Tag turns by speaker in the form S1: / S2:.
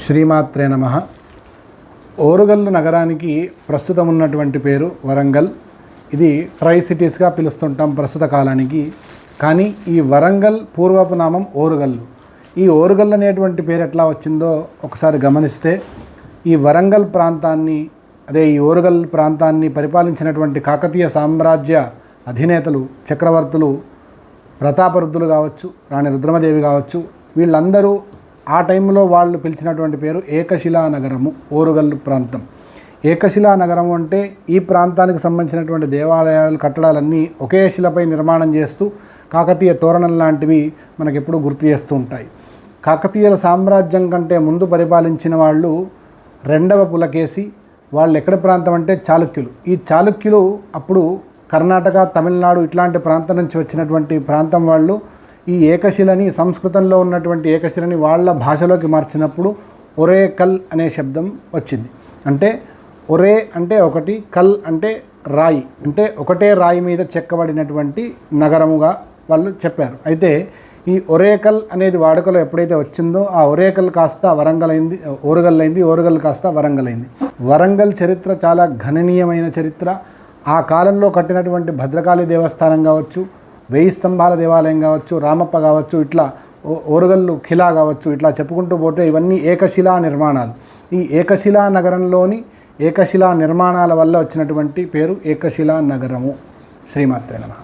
S1: శ్రీమాత్రే నమః. ఓరుగల్లు నగరానికి ప్రస్తుతం ఉన్నటువంటి పేరు వరంగల్. ఇది ట్రై సిటీస్గా పిలుస్తుంటాం ప్రస్తుత కాలానికి. కానీ ఈ వరంగల్ పూర్వపు నామం ఓరుగల్లు. ఈ ఓరుగల్లు అనేటువంటి పేరు ఎట్లా వచ్చిందో ఒకసారి గమనిస్తే, ఈ వరంగల్ ప్రాంతాన్ని ఈ ఓరుగల్ ప్రాంతాన్ని పరిపాలించినటువంటి కాకతీయ సామ్రాజ్య అధినేతలు, చక్రవర్తులు, ప్రతాపరుద్రులు కావచ్చు, రాణి రుద్రమదేవి కావచ్చు, వీళ్ళందరూ ఆ టైంలో వాళ్ళు పిలిచినటువంటి పేరు ఏకశిలా నగరము, ఓరుగల్లు ప్రాంతం. ఏకశిలా నగరం అంటే ఈ ప్రాంతానికి సంబంధించినటువంటి దేవాలయాలు, కట్టడాలన్నీ ఒకే శిలపై నిర్మాణం చేస్తూ కాకతీయ తోరణం లాంటివి మనకెప్పుడు గుర్తు చేస్తూ ఉంటాయి. కాకతీయుల సామ్రాజ్యం కంటే ముందు పరిపాలించిన వాళ్ళు రెండవ పులకేసి. వాళ్ళు ఎక్కడ ప్రాంతం అంటే చాళుక్యులు. ఈ చాళుక్యులు అప్పుడు కర్ణాటక, తమిళనాడు ఇట్లాంటి ప్రాంతం నుంచి వచ్చినటువంటి ప్రాంతం వాళ్ళు ఈ ఏకశిలని, సంస్కృతంలో ఉన్నటువంటి ఏకశిలని వాళ్ళ భాషలోకి మార్చినప్పుడు ఒరేకల్ అనే శబ్దం వచ్చింది. అంటే ఒరే అంటే ఒకటి, కల్ అంటే రాయి, అంటే ఒకటే రాయి మీద చెక్కబడినటువంటి నగరముగా వాళ్ళు చెప్పారు. అయితే ఈ ఒరేకల్ అనేది వాడుకలో ఎప్పుడైతే వచ్చిందో ఆ ఒరేకల్ కాస్త వరంగల్ అయింది, ఓరుగల్ అయింది, ఓరుగల్ కాస్త వరంగల్ అయింది. వరంగల్ చరిత్ర చాలా గణనీయమైన చరిత్ర. ఆ కాలంలో కట్టినటువంటి భద్రకాళి దేవస్థానం కావచ్చు, 1000 స్తంభాల దేవాలయం కావచ్చు, రామప్ప కావచ్చు, ఇట్లా ఓరుగల్లు ఖిలా కావచ్చు, ఇట్లా చెప్పుకుంటూ పోతే ఇవన్నీ ఏకశిలా నిర్మాణాలు. ఈ ఏకశిలా నగరంలోని ఏకశిలా నిర్మాణాల వల్ల వచ్చినటువంటి పేరు ఏకశిలా నగరము. శ్రీమాత్రే నమః.